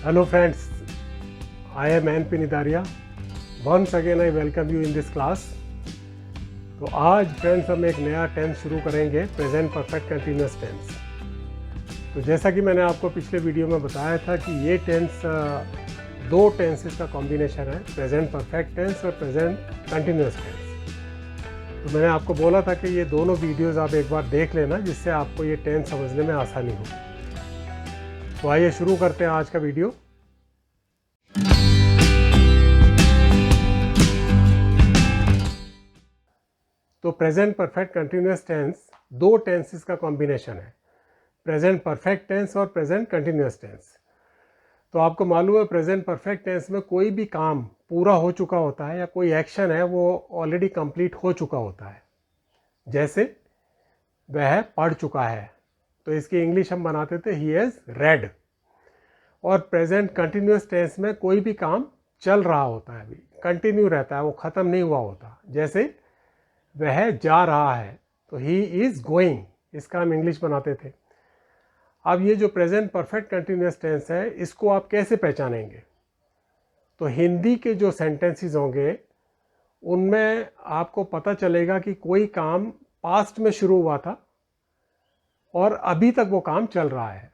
Hello friends, I am N.P. Nidaria. Once again I welcome you in this class. तो आज friends हम एक नया टेंस शुरू करेंगे, प्रेजेंट परफेक्ट कंटिन्यूअस टेंस। तो जैसा कि मैंने आपको पिछले वीडियो में बताया था कि ये टेंस दो टेंसेस का कॉम्बिनेशन है, प्रेजेंट परफेक्ट टेंस और प्रेजेंट कंटिन्यूअस टेंस। तो मैंने आपको बोला था कि ये दोनों वीडियोस आप एक बार देख लेना, जिससे आपको ये टेंस समझने में आसानी हो। तो आइए शुरू करते हैं आज का वीडियो। तो प्रेजेंट परफेक्ट कंटिन्यूअस टेंस दो टेंसेस का कॉम्बिनेशन है, प्रेजेंट परफेक्ट टेंस और प्रेजेंट कंटिन्यूअस टेंस। तो आपको मालूम है प्रेजेंट परफेक्ट टेंस में कोई भी काम पूरा हो चुका होता है या कोई एक्शन है वो ऑलरेडी कंप्लीट हो चुका होता है। जैसे वह पढ़ चुका है, तो इसकी इंग्लिश हम बनाते थे ही हैज़ रेड। और प्रेजेंट कंटिन्यूअस टेंस में कोई भी काम चल रहा होता है, अभी कंटिन्यू रहता है, वो ख़त्म नहीं हुआ होता। जैसे वह जा रहा है, तो ही इज़ गोइंग, इसका हम इंग्लिश बनाते थे। अब ये जो प्रेजेंट परफेक्ट कंटिन्यूअस टेंस है, इसको आप कैसे पहचानेंगे? तो हिंदी के जो सेंटेंसेस होंगे उनमें आपको पता चलेगा कि कोई काम पास्ट में शुरू हुआ था और अभी तक वो काम चल रहा है,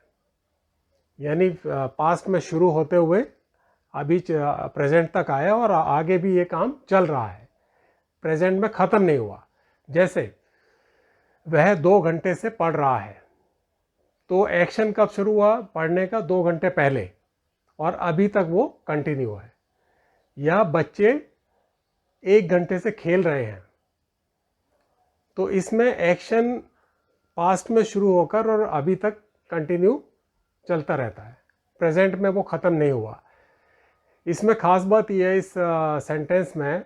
यानी पास्ट में शुरू होते हुए अभी प्रेजेंट तक आया और आगे भी ये काम चल रहा है, प्रेजेंट में ख़त्म नहीं हुआ। जैसे वह 2 घंटे से पढ़ रहा है, तो एक्शन कब शुरू हुआ? पढ़ने का 2 घंटे पहले, और अभी तक वो कंटिन्यू है। या बच्चे 1 घंटे से खेल रहे हैं, तो इसमें एक्शन पास्ट में शुरू होकर और अभी तक कंटिन्यू चलता रहता है, प्रेजेंट में वो ख़त्म नहीं हुआ। इसमें ख़ास बात यह है इस सेंटेंस में,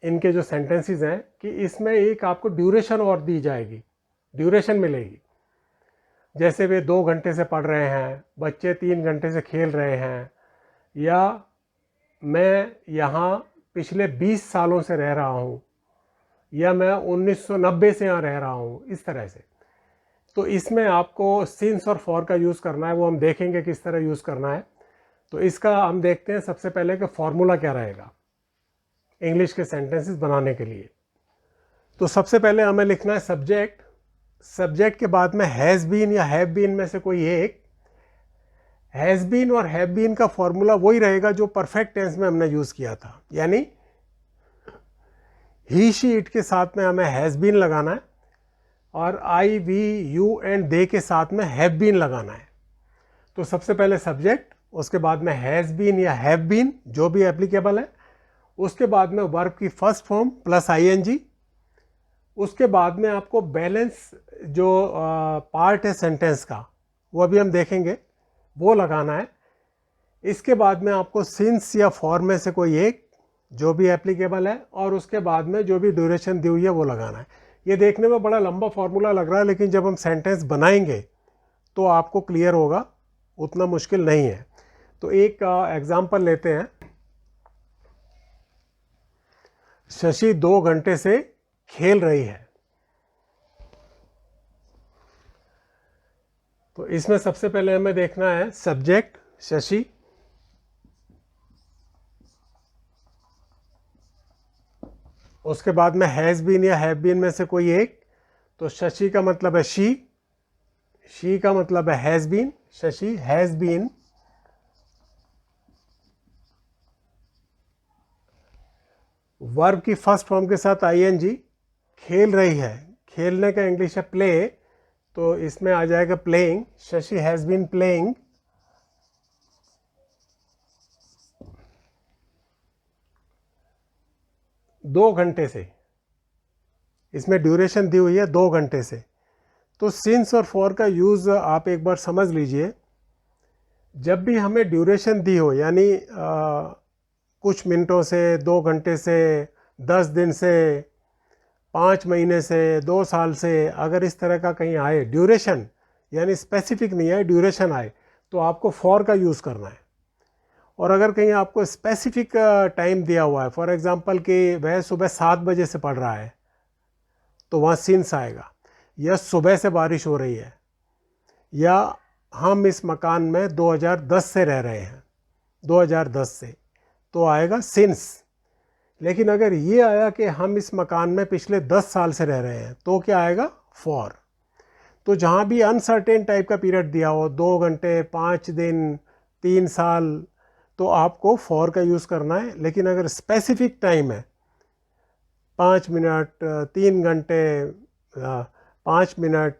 इनके जो सेंटेंसेस हैं, कि इसमें एक आपको ड्यूरेशन और दी जाएगी, ड्यूरेशन मिलेगी। जैसे वे 2 घंटे से पढ़ रहे हैं, बच्चे 3 घंटे से खेल रहे हैं, या मैं यहाँ पिछले 20 सालों से रह रहा हूँ, या मैं 1990 से यहाँ रह रहा हूँ, इस तरह से। तो इसमें आपको सिंस और फॉर का यूज़ करना है, वो हम देखेंगे किस तरह यूज़ करना है। तो इसका हम देखते हैं सबसे पहले कि फॉर्मूला क्या रहेगा इंग्लिश के सेंटेंसेस बनाने के लिए। तो सबसे पहले हमें लिखना है सब्जेक्ट। सब्जेक्ट के बाद में हैज़ बीन या हैव बीन में से कोई एक। हैज़ बीन और हैव बीन का फॉर्मूला वही रहेगा जो परफेक्ट टेंस में हमने यूज़ किया था, यानी ही शी इट के साथ में हमें हैज़ बीन लगाना है और आई वी यू एंड दे के साथ में हैव बीन लगाना है। तो सबसे पहले सब्जेक्ट, उसके बाद में हैज़ बीन या हैव बीन जो भी एप्लीकेबल है, उसके बाद में वर्ब की फर्स्ट फॉर्म प्लस आईएनजी, उसके बाद में आपको बैलेंस जो पार्ट है सेंटेंस का, वो अभी हम देखेंगे, वो लगाना है। इसके बाद में आपको सिंस या फॉर में से कोई एक जो भी एप्लीकेबल है, और उसके बाद में जो भी ड्यूरेशन दी हुई है वो लगाना है। ये देखने में बड़ा लंबा फॉर्मूला लग रहा है, लेकिन जब हम सेंटेंस बनाएंगे तो आपको क्लियर होगा, उतना मुश्किल नहीं है। तो एक एग्जांपल लेते हैं। शशि 2 घंटे से खेल रही है। तो इसमें सबसे पहले हमें देखना है सब्जेक्ट शशि, उसके बाद में हैज़ बीन या हैव बीन में से कोई एक। तो शशि का मतलब है शी, शी का मतलब है has been, Shashi has been. Verb की फर्स्ट फॉर्म के साथ आईएनजी, खेल रही है, खेलने का इंग्लिश है प्ले, तो इसमें आ जाएगा playing, Shashi has been playing. दो घंटे से, इसमें ड्यूरेशन दी हुई है 2 घंटे से। तो सिंस और फॉर का यूज़ आप एक बार समझ लीजिए। जब भी हमें ड्यूरेशन दी हो, यानी कुछ मिनटों से, 2 घंटे से, 10 दिन से, 5 महीने से, 2 साल से, अगर इस तरह का कहीं आए ड्यूरेशन, यानी स्पेसिफिक नहीं है, ड्यूरेशन आए, तो आपको फॉर का यूज़ करना है। और अगर कहीं आपको स्पेसिफिक टाइम दिया हुआ है, फॉर एग्जांपल कि वह सुबह 7 बजे से पढ़ रहा है, तो वहाँ सिंस आएगा। या सुबह से बारिश हो रही है, या हम इस मकान में 2010 से रह रहे हैं, 2010 से, तो आएगा सिंस। लेकिन अगर ये आया कि हम इस मकान में पिछले 10 साल से रह रहे हैं, तो क्या आएगा? फॉर। तो जहाँ भी अनसर्टेन टाइप का पीरियड दिया हो, 2 घंटे, 5 दिन, 3 साल, तो आपको फॉर का यूज़ करना है। लेकिन अगर स्पेसिफिक टाइम है, 5 मिनट, 3 घंटे, 5 मिनट,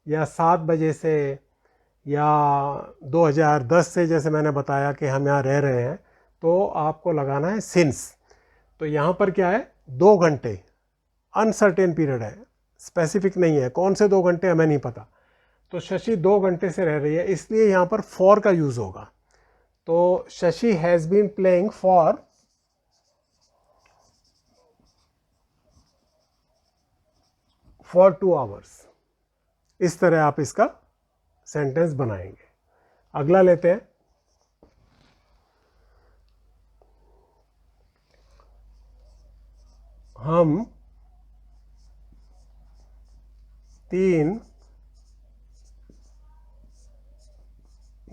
या 7 बजे से, या 2010 से, जैसे मैंने बताया कि हम यहाँ रह रहे हैं, तो आपको लगाना है सिंस। तो यहाँ पर क्या है? 2 घंटे, अनसर्टेन पीरियड है, स्पेसिफिक नहीं है, कौन से 2 घंटे हमें नहीं पता। तो शशि 2 घंटे से रह रही है, इसलिए यहाँ पर फॉर का यूज़ होगा। तो Shashi has been playing for 2 hours. इस तरह आप इसका सेंटेंस बनाएंगे। अगला लेते हैं। हम 3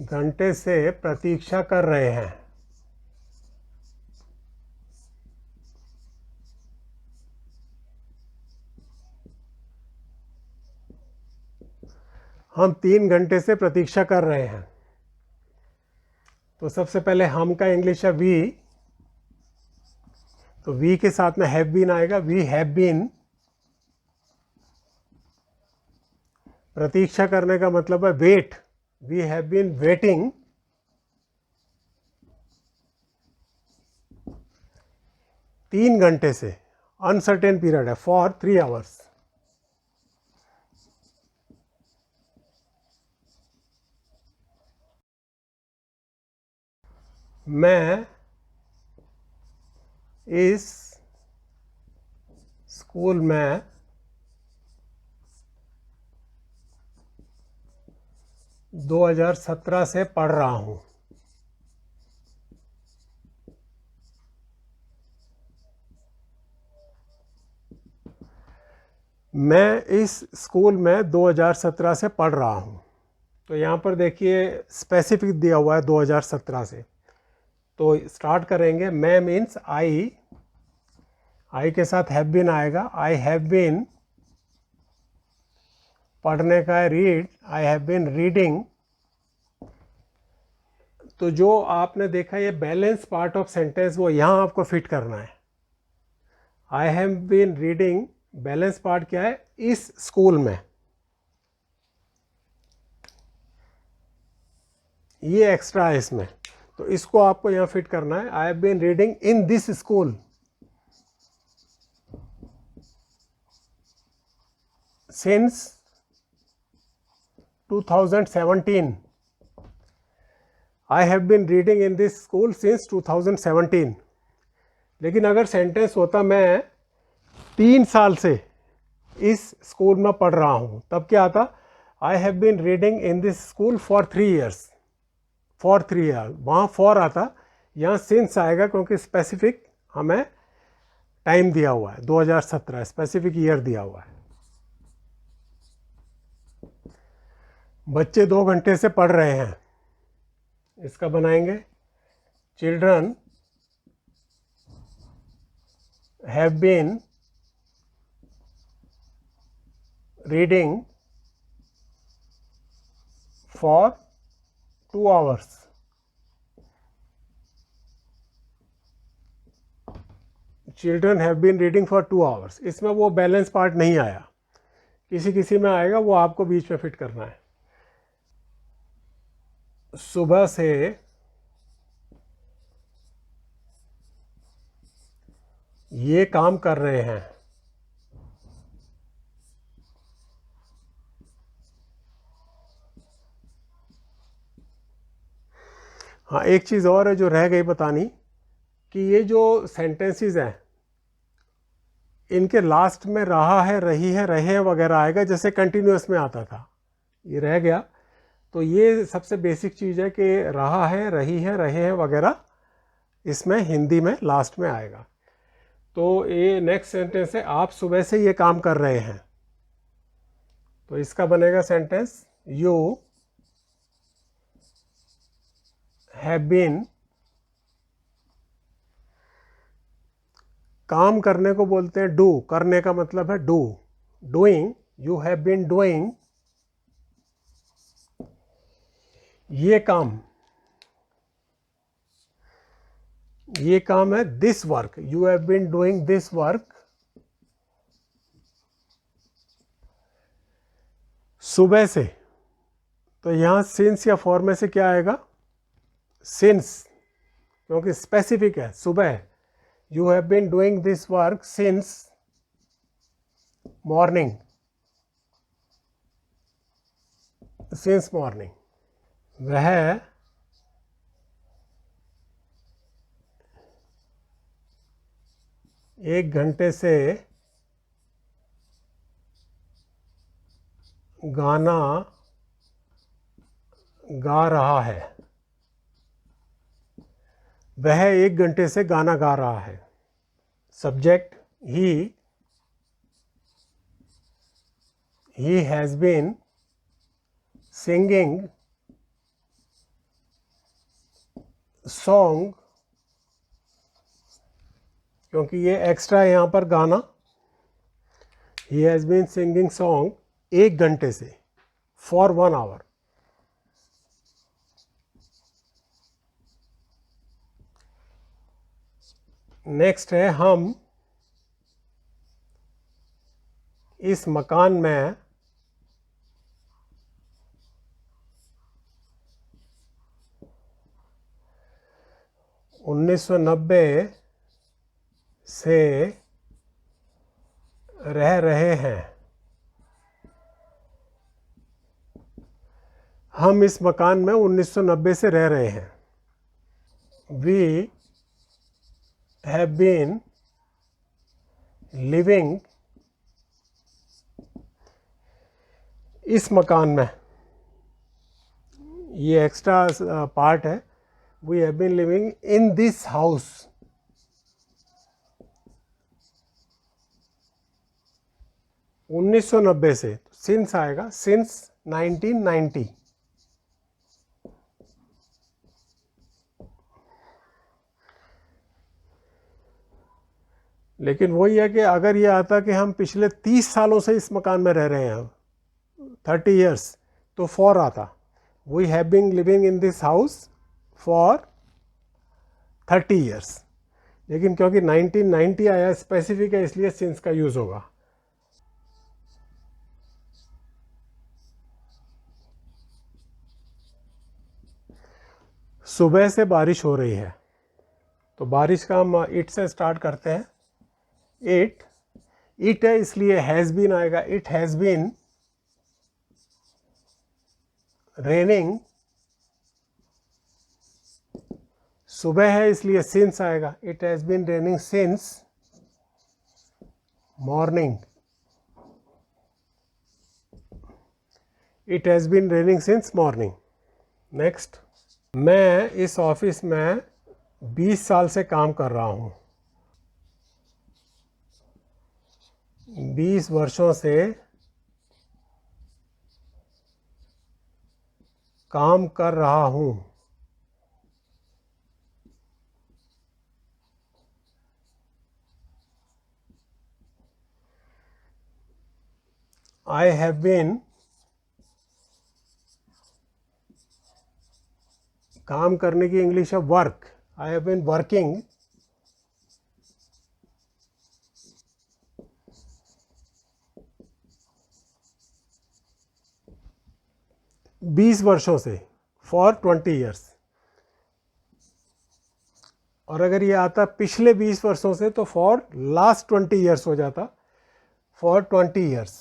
घंटे से प्रतीक्षा कर रहे हैं। हम 3 घंटे से प्रतीक्षा कर रहे हैं। तो सबसे पहले हम का इंग्लिश है वी, तो वी के साथ में हैव बीन आएगा। वी हैव बीन, प्रतीक्षा करने का मतलब है wait. We have been waiting 3 घंटे से, अनसर्टेन पीरियड है, फॉर 3 आवर्स। मैं इस स्कूल में 2017 से पढ़ रहा हूँ। मैं इस स्कूल में 2017 से पढ़ रहा हूँ। तो यहाँ पर देखिए स्पेसिफिक दिया हुआ है 2017 से। तो स्टार्ट करेंगे। मैं मीन्स आई, आई के साथ हैव बीन आएगा। आई हैव बीन, पढ़ने का है read, I have been reading. तो जो आपने देखा ये बैलेंस पार्ट ऑफ सेंटेंस, वो यहाँ आपको फिट करना है। I have been reading, balance part क्या है? इस स्कूल में, ये एक्स्ट्रा है इसमें, तो इसको आपको यहाँ फिट करना है। I have been reading in this school since 2017। I have been reading in this school since 2017। लेकिन अगर सेंटेंस होता मैं 3 साल से इस स्कूल में पढ़ रहा हूँ, तब क्या आता? I have been reading in this school for 3 years, for 3 year. वहाँ फॉर आता, यहाँ सिंस आएगा, क्योंकि स्पेसिफिक हमें टाइम दिया हुआ है, 2017 स्पेसिफिक ईयर दिया हुआ है। बच्चे 2 घंटे से पढ़ रहे हैं, इसका बनाएंगे। Children have been reading for 2 hours. Children have been reading for 2 hours. इसमें वो बैलेंस पार्ट नहीं आया, किसी किसी में आएगा, वो आपको बीच में फिट करना है। सुबह से ये काम कर रहे हैं। हाँ, एक चीज़ और है जो रह गई बतानी, कि ये जो सेंटेंसेस हैं, इनके लास्ट में रहा है, रही है, रहे वगैरह आएगा, जैसे कंटिन्यूअस में आता था, ये रह गया। तो ये सबसे बेसिक चीज़ है कि रहा है, रही है, रहे हैं वगैरह इसमें हिंदी में लास्ट में आएगा। तो ये नेक्स्ट सेंटेंस है, आप सुबह से ये काम कर रहे हैं। तो इसका बनेगा सेंटेंस, यू हैव बीन, काम करने को बोलते हैं डू, करने का मतलब है do, doing, you have been doing ये काम, ये काम है this work, you have been doing this work सुबह से। तो यहाँ सिंस या फॉर में से क्या आएगा, सिंस, क्योंकि स्पेसिफिक है, सुबह। You have been doing this work since morning, since morning. वह एक घंटे से गाना गा रहा है, वह एक घंटे से गाना गा रहा है। Subject he has been singing song, क्योंकि ये एक्स्ट्रा है यहाँ पर गाना, he has been singing song एक घंटे से, फॉर 1 आवर। नेक्स्ट है हम इस मकान में उन्नीस सौ 90 से रह रहे हैं, हम इस मकान में 1990 से रह रहे हैं। वी हैव बीन लिविंग इस मकान में, ये एक्स्ट्रा पार्ट है, we have been living in this house. उन्नीस सौ 1990 से, सिंस आएगा, सिंस 1990। लेकिन वही है कि अगर ये आता कि हम पिछले 30 सालों से इस मकान में रह रहे हैं, 30 years, तो फॉर आता, we have been living in this house for 30 years। लेकिन क्योंकि 1990 आया, स्पेसिफिक है, इसलिए सिंस का यूज़ होगा। सुबह से बारिश हो रही है, तो बारिश का हम इट से स्टार्ट करते हैं। इट है इसलिए हैज़ बीन आएगा, इट हैज़ बीन रेनिंग, सुबह है इसलिए सिंस आएगा, it has been raining since morning, it has been raining since morning. Next, मैं इस ऑफिस में 20 साल से काम कर रहा हूँ, 20 वर्षों से काम कर रहा हूँ। I have been, काम करने की इंग्लिश है work, I have been working 20 वर्षों से, फॉर 20 years। और अगर ये आता पिछले 20 वर्षों से तो फॉर लास्ट 20 years हो जाता, फॉर 20 years।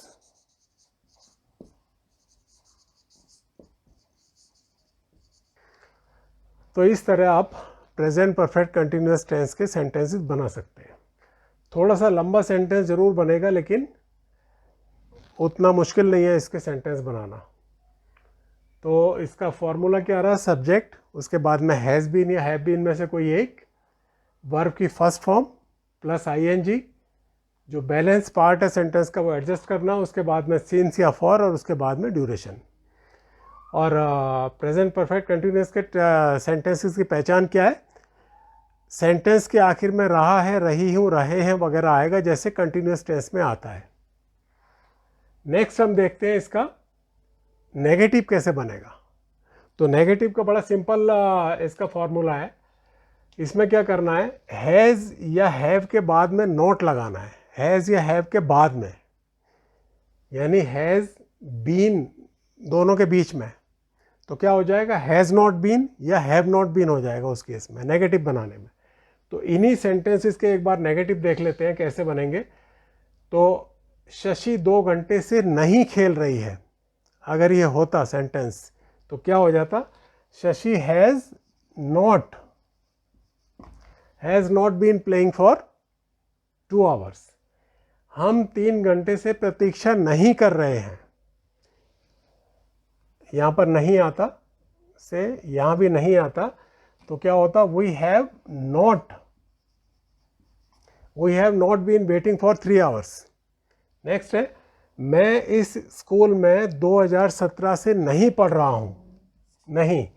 तो इस तरह आप प्रेजेंट परफेक्ट कंटिन्यूअस टेंस के सेंटेंसेस बना सकते हैं। थोड़ा सा लंबा सेंटेंस जरूर बनेगा, लेकिन उतना मुश्किल नहीं है इसके सेंटेंस बनाना। तो इसका फॉर्मूला क्या रहा, सब्जेक्ट, उसके बाद में हैज़ बीन या हैव बीन में से कोई एक, वर्ब की फर्स्ट फॉर्म प्लस आईएनजी, जो बैलेंस पार्ट है सेंटेंस का वो एडजस्ट करना, उसके बाद में सिंस या फॉर, और उसके बाद में ड्यूरेशन। और प्रेजेंट परफेक्ट कंटिन्यूस के सेंटेंसेस की पहचान क्या है? सेंटेंस के आखिर में रहा है, रही हूँ, रहे हैं वगैरह आएगा जैसे कंटिन्यूस टेंस में आता है। नेक्स्ट हम देखते हैं इसका नेगेटिव कैसे बनेगा। तो नेगेटिव का बड़ा सिंपल इसका फॉर्मूला है। इसमें क्या करना है, हैज़ या हैव के बाद में नॉट लगाना है, हैज़ या हैव के बाद में, यानी हैज़ बीन दोनों के बीच में। तो क्या हो जाएगा, हैज़ नॉट बीन या हैव नॉट बीन हो जाएगा उस केस में नेगेटिव बनाने में। तो इन्हीं सेंटेंसेस के एक बार नेगेटिव देख लेते हैं कैसे बनेंगे। तो शशि 2 घंटे से नहीं खेल रही है, अगर ये होता सेंटेंस तो क्या हो जाता, Shashi has not been playing for 2 hours. हम 3 घंटे से प्रतीक्षा नहीं कर रहे हैं, यहाँ पर नहीं आता से यहाँ भी नहीं आता, तो क्या होता, we have not been waiting for 3 hours. Next है, मैं इस स्कूल में 2017 से नहीं पढ़ रहा हूँ, नहीं,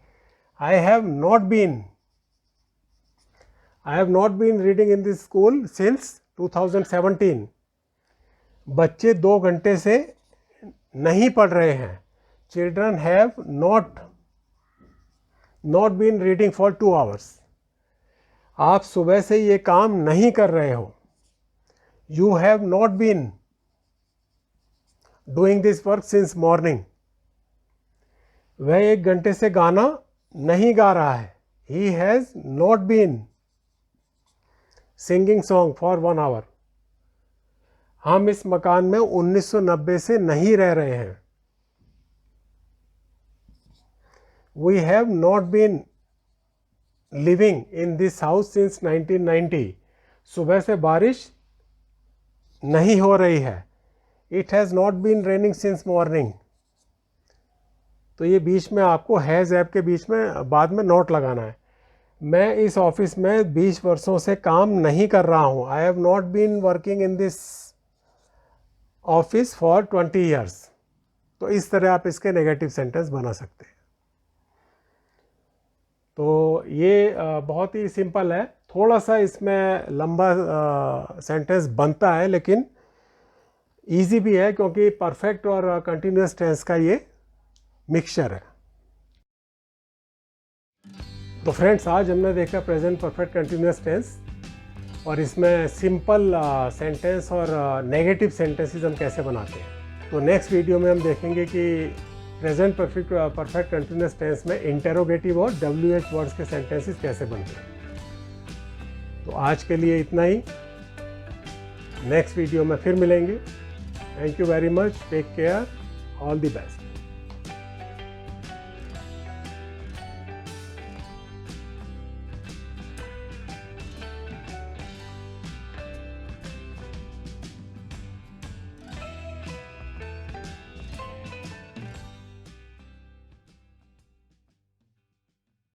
I have not been reading in this school since 2017। बच्चे 2 घंटे से नहीं पढ़ रहे हैं, children have not been reading for 2 hours. आप सुबह से ये काम नहीं कर रहे हो, you have not been doing this work since morning. वह 1 घंटे से गाना नहीं गा रहा है, he has not been singing song for 1 hour. हम इस मकान में 1990 से नहीं रह रहे हैं, we have not been living in this house since 1990। सुबह से बारिश नहीं हो रही है, it has not been raining since morning. तो ये बीच में आपको हैज़ ऐप के बीच में बाद में नोट लगाना है। मैं इस ऑफिस में 20 वर्षों से काम नहीं कर रहा हूँ, I have not been working in this office for 20 years. तो इस तरह आप इसके नेगेटिव सेंटेंस बना सकते हैं। तो ये बहुत ही सिंपल है, थोड़ा सा इसमें लंबा सेंटेंस बनता है लेकिन ईजी भी है क्योंकि परफेक्ट और कंटिन्यूस टेंस का ये मिक्सचर है। तो फ्रेंड्स, आज हमने देखा प्रेजेंट परफेक्ट कंटिन्यूस टेंस और इसमें सिंपल सेंटेंस और नेगेटिव सेंटेंसेस हम कैसे बनाते हैं। तो नेक्स्ट वीडियो में हम देखेंगे कि प्रेजेंट परफेक्ट कंटिन्यूस टेंस में इंटेरोगेटिव और WH वर्ड्स के सेंटेंसेस कैसे बनते हैं। तो आज के लिए इतना ही, नेक्स्ट वीडियो में फिर मिलेंगे। Thank you very much, take care, all the best.